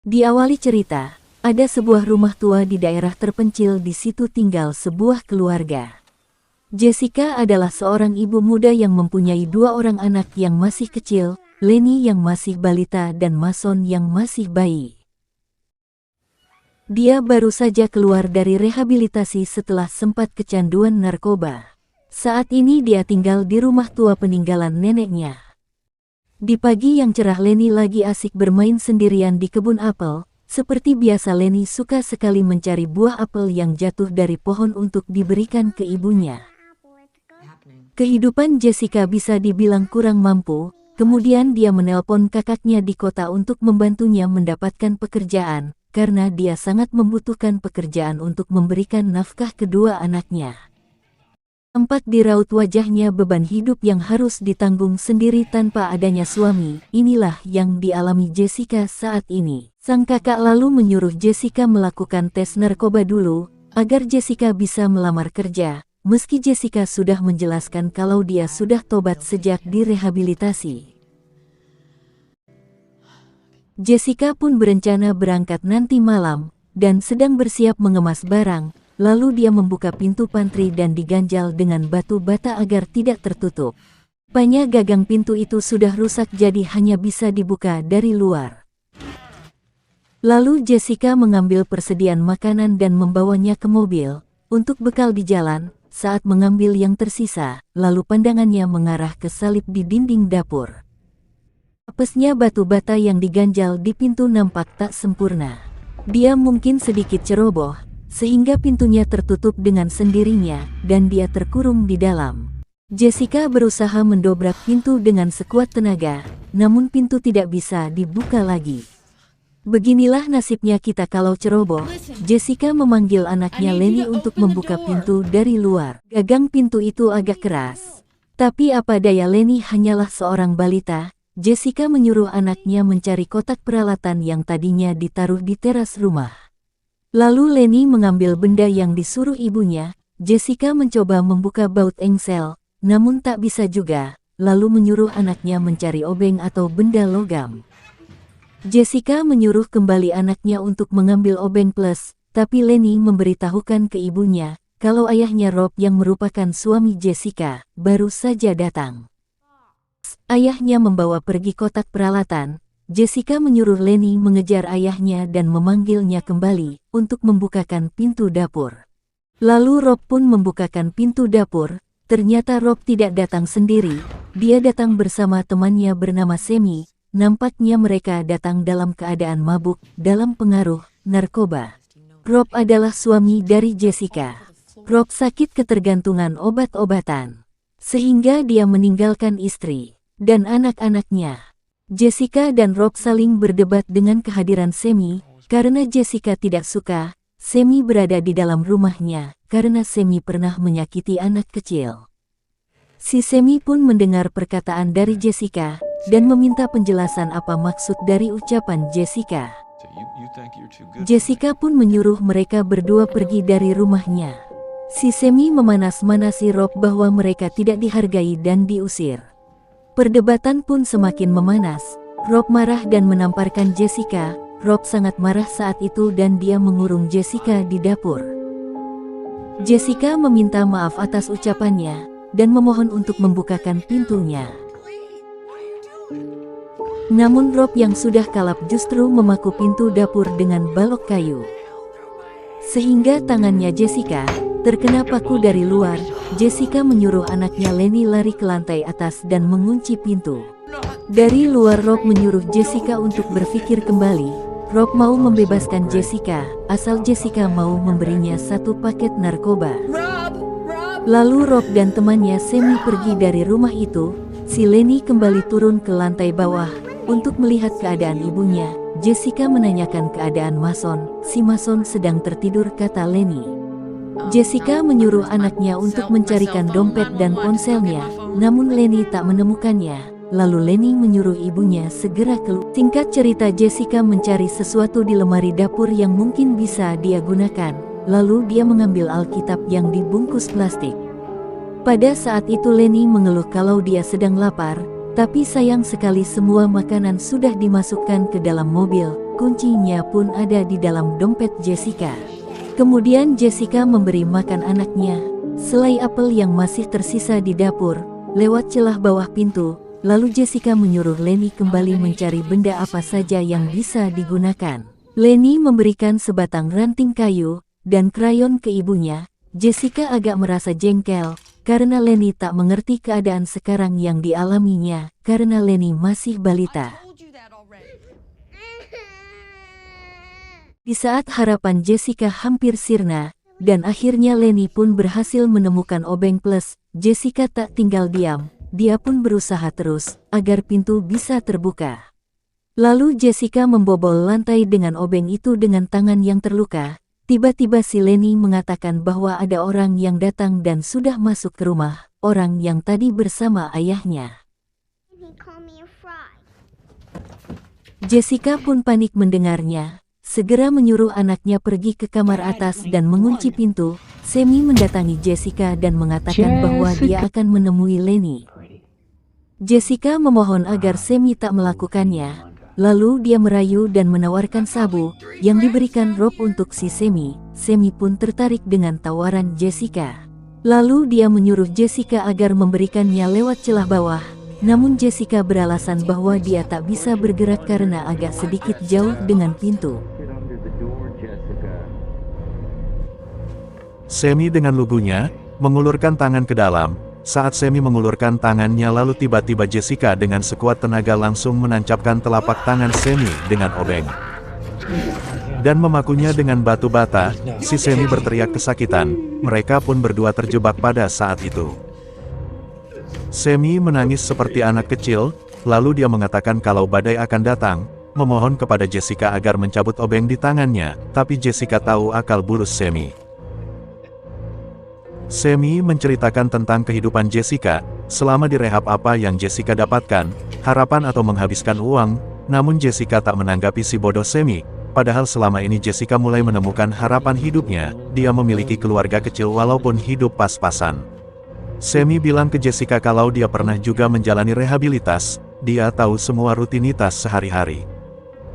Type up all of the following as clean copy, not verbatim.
Diawali cerita, ada sebuah rumah tua di daerah terpencil. Di situ tinggal sebuah keluarga. Jessica adalah seorang ibu muda yang mempunyai dua orang anak yang masih kecil, Lenny yang masih balita dan Mason yang masih bayi. Dia baru saja keluar dari rehabilitasi setelah sempat kecanduan narkoba. Saat ini dia tinggal di rumah tua peninggalan neneknya. Di pagi yang cerah, Lenny lagi asik bermain sendirian di kebun apel. Seperti biasa, Lenny suka sekali mencari buah apel yang jatuh dari pohon untuk diberikan ke ibunya. Kehidupan Jessica bisa dibilang kurang mampu, kemudian dia menelpon kakaknya di kota untuk membantunya mendapatkan pekerjaan, karena dia sangat membutuhkan pekerjaan untuk memberikan nafkah kedua anaknya. Tampak di raut wajahnya beban hidup yang harus ditanggung sendiri tanpa adanya suami. Inilah yang dialami Jessica saat ini. Sang kakak lalu menyuruh Jessica melakukan tes narkoba dulu, agar Jessica bisa melamar kerja, meski Jessica sudah menjelaskan kalau dia sudah tobat sejak direhabilitasi. Jessica pun berencana berangkat nanti malam, dan sedang bersiap mengemas barang. Lalu dia membuka pintu pantry dan diganjal dengan batu bata agar tidak tertutup. Rupanya gagang pintu itu sudah rusak, jadi hanya bisa dibuka dari luar. Lalu Jessica mengambil persediaan makanan dan membawanya ke mobil, untuk bekal di jalan. Saat mengambil yang tersisa, lalu pandangannya mengarah ke salib di dinding dapur. Apesnya batu bata yang diganjal di pintu nampak tak sempurna. Dia mungkin sedikit ceroboh, sehingga pintunya tertutup dengan sendirinya, dan dia terkurung di dalam. Jessica berusaha mendobrak pintu dengan sekuat tenaga, namun pintu tidak bisa dibuka lagi. Beginilah nasibnya kita kalau ceroboh. Jessica memanggil anaknya Lenny untuk membuka pintu dari luar. Gagang pintu itu agak keras, tapi apa daya, Lenny hanyalah seorang balita. Jessica menyuruh anaknya mencari kotak peralatan yang tadinya ditaruh di teras rumah. Lalu Lenny mengambil benda yang disuruh ibunya. Jessica mencoba membuka baut engsel, namun tak bisa juga, lalu menyuruh anaknya mencari obeng atau benda logam. Jessica menyuruh kembali anaknya untuk mengambil obeng plus, tapi Lenny memberitahukan ke ibunya, kalau ayahnya Rob yang merupakan suami Jessica, baru saja datang. Ayahnya membawa pergi kotak peralatan. Jessica menyuruh Lenny mengejar ayahnya dan memanggilnya kembali untuk membukakan pintu dapur. Lalu Rob pun membukakan pintu dapur. Ternyata Rob tidak datang sendiri, dia datang bersama temannya bernama Sammy. Nampaknya mereka datang dalam keadaan mabuk, dalam pengaruh narkoba. Rob adalah suami dari Jessica. Rob sakit ketergantungan obat-obatan, sehingga dia meninggalkan istri dan anak-anaknya. Jessica dan Rob saling berdebat dengan kehadiran Sammy, karena Jessica tidak suka Sammy berada di dalam rumahnya, karena Sammy pernah menyakiti anak kecil. Si Sammy pun mendengar perkataan dari Jessica, dan meminta penjelasan apa maksud dari ucapan Jessica. Jessica pun menyuruh mereka berdua pergi dari rumahnya. Si Sammy memanas-manasi Rob bahwa mereka tidak dihargai dan diusir. Perdebatan pun semakin memanas. Rob marah dan menamparkan Jessica. Rob sangat marah saat itu dan dia mengurung Jessica di dapur. Jessica meminta maaf atas ucapannya dan memohon untuk membukakan pintunya. Namun Rob yang sudah kalap justru memaku pintu dapur dengan balok kayu, sehingga tangannya Jessica terkena paku dari luar. Jessica menyuruh anaknya Lenny lari ke lantai atas dan mengunci pintu. Dari luar Rob menyuruh Jessica untuk berpikir kembali. Rob mau membebaskan Jessica, asal Jessica mau memberinya satu paket narkoba. Lalu Rob dan temannya Sammy pergi dari rumah itu. Si Lenny kembali turun ke lantai bawah untuk melihat keadaan ibunya. Jessica menanyakan keadaan Mason. Si Mason sedang tertidur, kata Lenny. Jessica menyuruh anaknya untuk mencarikan dompet dan ponselnya, namun Lenny tak menemukannya. Lalu Lenny menyuruh ibunya segera keluar. Singkat cerita, Jessica mencari sesuatu di lemari dapur yang mungkin bisa dia gunakan. Lalu dia mengambil Alkitab yang dibungkus plastik. Pada saat itu Lenny mengeluh kalau dia sedang lapar, tapi sayang sekali semua makanan sudah dimasukkan ke dalam mobil. kuncinya pun ada di dalam dompet Jessica. Kemudian Jessica memberi makan anaknya selai apel yang masih tersisa di dapur, lewat celah bawah pintu. Lalu Jessica menyuruh Lenny kembali mencari benda apa saja yang bisa digunakan. Lenny memberikan sebatang ranting kayu dan krayon ke ibunya. Jessica agak merasa jengkel karena Lenny tak mengerti keadaan sekarang yang dialaminya karena Lenny masih balita. Di saat harapan Jessica hampir sirna, dan akhirnya Lenny pun berhasil menemukan obeng plus, Jessica tak tinggal diam. Dia pun berusaha terus agar pintu bisa terbuka. Lalu Jessica membobol lantai dengan obeng itu dengan tangan yang terluka. Tiba-tiba si Lenny mengatakan bahwa ada orang yang datang dan sudah masuk ke rumah, orang yang tadi bersama ayahnya. Jessica pun panik mendengarnya. Segera menyuruh anaknya pergi ke kamar atas dan mengunci pintu. Sammy mendatangi Jessica dan mengatakan bahwa dia akan menemui Lenny. Jessica memohon agar Sammy tak melakukannya. Lalu dia merayu dan menawarkan sabu yang diberikan Rob untuk si Sammy. Sammy pun tertarik dengan tawaran Jessica. Lalu dia menyuruh Jessica agar memberikannya lewat celah bawah. Namun Jessica beralasan bahwa dia tak bisa bergerak karena agak sedikit jauh dengan pintu. Sammy dengan lugunya mengulurkan tangan ke dalam. Saat Sammy mengulurkan tangannya lalu tiba-tiba Jessica dengan sekuat tenaga langsung menancapkan telapak tangan Sammy dengan obeng. Dan memakunya dengan batu bata, si Sammy berteriak kesakitan, mereka pun berdua terjebak pada saat itu. Sammy menangis seperti anak kecil, lalu dia mengatakan kalau badai akan datang, memohon kepada Jessica agar mencabut obeng di tangannya, tapi Jessica tahu akal bulus Sammy. Sammy menceritakan tentang kehidupan Jessica, selama di rehab apa yang Jessica dapatkan, harapan atau menghabiskan uang, namun Jessica tak menanggapi si bodoh Sammy, padahal selama ini Jessica mulai menemukan harapan hidupnya, dia memiliki keluarga kecil walaupun hidup pas-pasan. Sammy bilang ke Jessica kalau dia pernah juga menjalani rehabilitas, dia tahu semua rutinitas sehari-hari.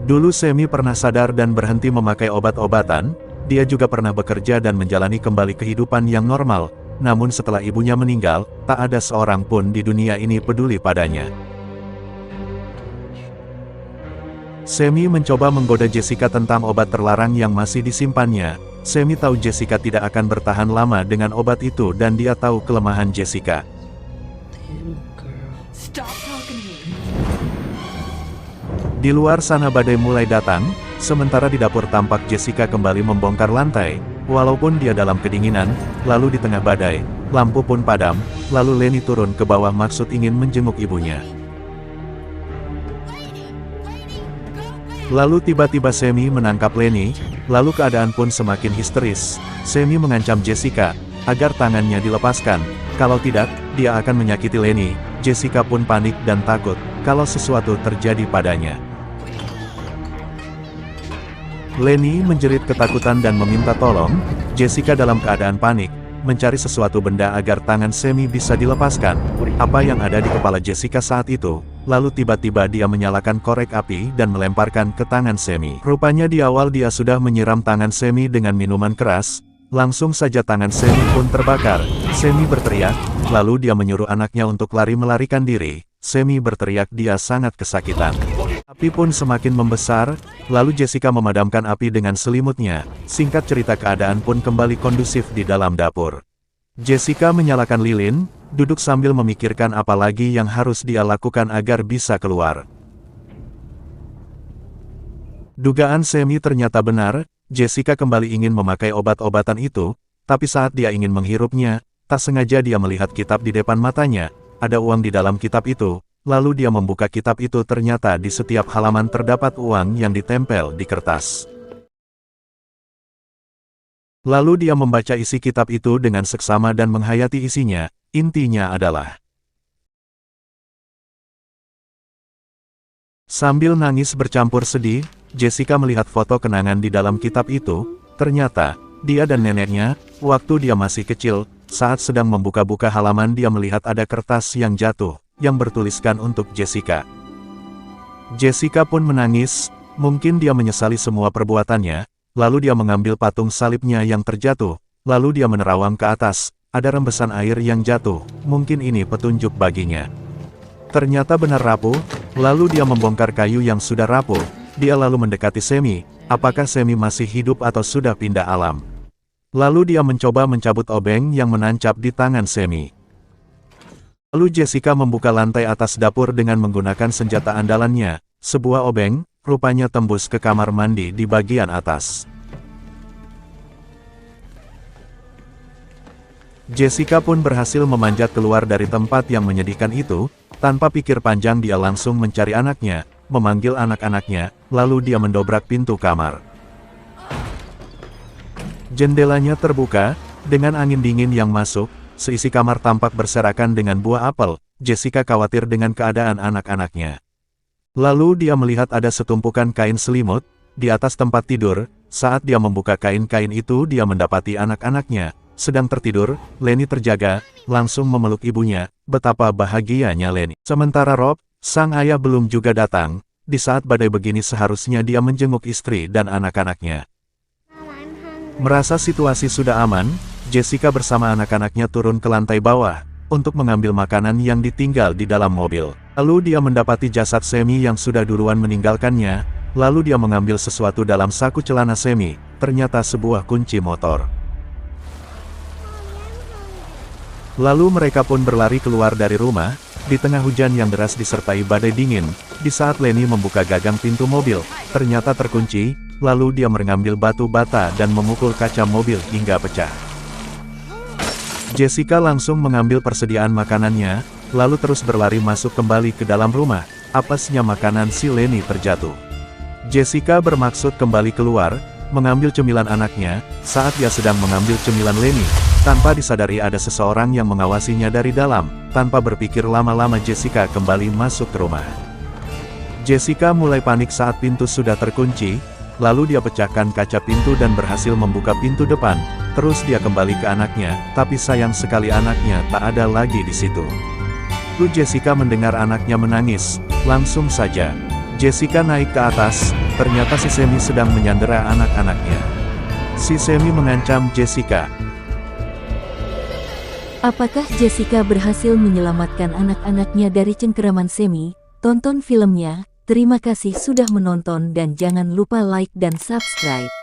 Dulu Sammy pernah sadar dan berhenti memakai obat-obatan. Dia juga pernah bekerja dan menjalani kembali kehidupan yang normal, namun setelah ibunya meninggal, tak ada seorang pun di dunia ini peduli padanya. Sammy mencoba menggoda Jessica tentang obat terlarang yang masih disimpannya. Sammy tahu Jessica tidak akan bertahan lama dengan obat itu dan dia tahu kelemahan Jessica. Di luar sana badai mulai datang. Sementara di dapur tampak Jessica kembali membongkar lantai, walaupun dia dalam kedinginan, lalu di tengah badai, lampu pun padam, lalu Lenny turun ke bawah maksud ingin menjenguk ibunya. Lalu tiba-tiba Sammy menangkap Lenny, lalu keadaan pun semakin histeris. Sammy mengancam Jessica, agar tangannya dilepaskan, kalau tidak, dia akan menyakiti Lenny. Jessica pun panik dan takut, kalau sesuatu terjadi padanya. Lenny menjerit ketakutan dan meminta tolong. Jessica dalam keadaan panik, mencari sesuatu benda agar tangan Sammy bisa dilepaskan. Apa yang ada di kepala Jessica saat itu, lalu tiba-tiba dia menyalakan korek api dan melemparkan ke tangan Sammy. Rupanya di awal dia sudah menyiram tangan Sammy dengan minuman keras, langsung saja tangan Sammy pun terbakar. Sammy berteriak, lalu dia menyuruh anaknya untuk lari melarikan diri. Sammy berteriak dia sangat kesakitan. Api pun semakin membesar, lalu Jessica memadamkan api dengan selimutnya. Singkat cerita keadaan pun kembali kondusif di dalam dapur. Jessica menyalakan lilin, duduk sambil memikirkan apa lagi yang harus dia lakukan agar bisa keluar. Dugaan Sammy ternyata benar, Jessica kembali ingin memakai obat-obatan itu, tapi saat dia ingin menghirupnya, tak sengaja dia melihat kitab di depan matanya, ada uang di dalam kitab itu. Lalu dia membuka kitab itu ternyata di setiap halaman terdapat uang yang ditempel di kertas. Lalu dia membaca isi kitab itu dengan seksama dan menghayati isinya, intinya adalah. Sambil nangis bercampur sedih, Jessica melihat foto kenangan di dalam kitab itu, ternyata, dia dan neneknya, waktu dia masih kecil, saat sedang membuka-buka halaman dia melihat ada kertas yang jatuh. Yang bertuliskan untuk Jessica. Jessica pun menangis, Mungkin dia menyesali semua perbuatannya, lalu dia mengambil patung salibnya yang terjatuh, lalu dia menerawang ke atas, ada rembesan air yang jatuh, mungkin ini petunjuk baginya. Ternyata benar rapuh, lalu dia membongkar kayu yang sudah rapuh, dia lalu mendekati Semi, apakah Semi masih hidup atau sudah pindah alam. Lalu dia mencoba mencabut obeng yang menancap di tangan Semi. Lalu Jessica membuka lantai atas dapur dengan menggunakan senjata andalannya, sebuah obeng, rupanya tembus ke kamar mandi di bagian atas. Jessica pun berhasil memanjat keluar dari tempat yang menyedihkan itu, tanpa pikir panjang dia langsung mencari anaknya, memanggil anak-anaknya, lalu dia mendobrak pintu kamar. Jendelanya terbuka, dengan angin dingin yang masuk, seisi kamar tampak berserakan dengan buah apel. Jessica khawatir dengan keadaan anak-anaknya. Lalu dia melihat ada setumpukan kain selimut di atas tempat tidur. Saat dia membuka kain-kain itu, dia mendapati anak-anaknya sedang tertidur. Lenny terjaga, langsung memeluk ibunya. Betapa bahagianya Lenny. Sementara Rob, sang ayah belum juga datang. Di saat badai begini seharusnya dia menjenguk istri dan anak-anaknya. Merasa situasi sudah aman, Jessica bersama anak-anaknya turun ke lantai bawah untuk mengambil makanan yang ditinggal di dalam mobil. Lalu dia mendapati jasad Semi yang sudah duluan meninggalkannya. Lalu dia mengambil sesuatu dalam saku celana Semi, ternyata sebuah kunci motor. Lalu mereka pun berlari keluar dari rumah, di tengah hujan yang deras disertai badai dingin. Di saat Lenny membuka gagang pintu mobil, ternyata terkunci, lalu dia mengambil batu bata dan memukul kaca mobil hingga pecah. Jessica langsung mengambil persediaan makanannya, lalu terus berlari masuk kembali ke dalam rumah. Apesnya makanan si Lenny terjatuh. Jessica bermaksud kembali keluar, mengambil cemilan anaknya. Saat dia sedang mengambil cemilan Lenny, tanpa disadari ada seseorang yang mengawasinya dari dalam. Tanpa berpikir lama-lama Jessica kembali masuk ke rumah. Jessica mulai panik saat pintu sudah terkunci, lalu dia pecahkan kaca pintu dan berhasil membuka pintu depan. Terus dia kembali ke anaknya, tapi sayang sekali anaknya tak ada lagi di situ. Lalu Jessica mendengar anaknya menangis, langsung saja Jessica naik ke atas, ternyata si Semi sedang menyandera anak-anaknya. Si Semi mengancam Jessica. Apakah Jessica berhasil menyelamatkan anak-anaknya dari cengkeraman Semi? Tonton filmnya. Terima kasih sudah menonton dan jangan lupa like dan subscribe.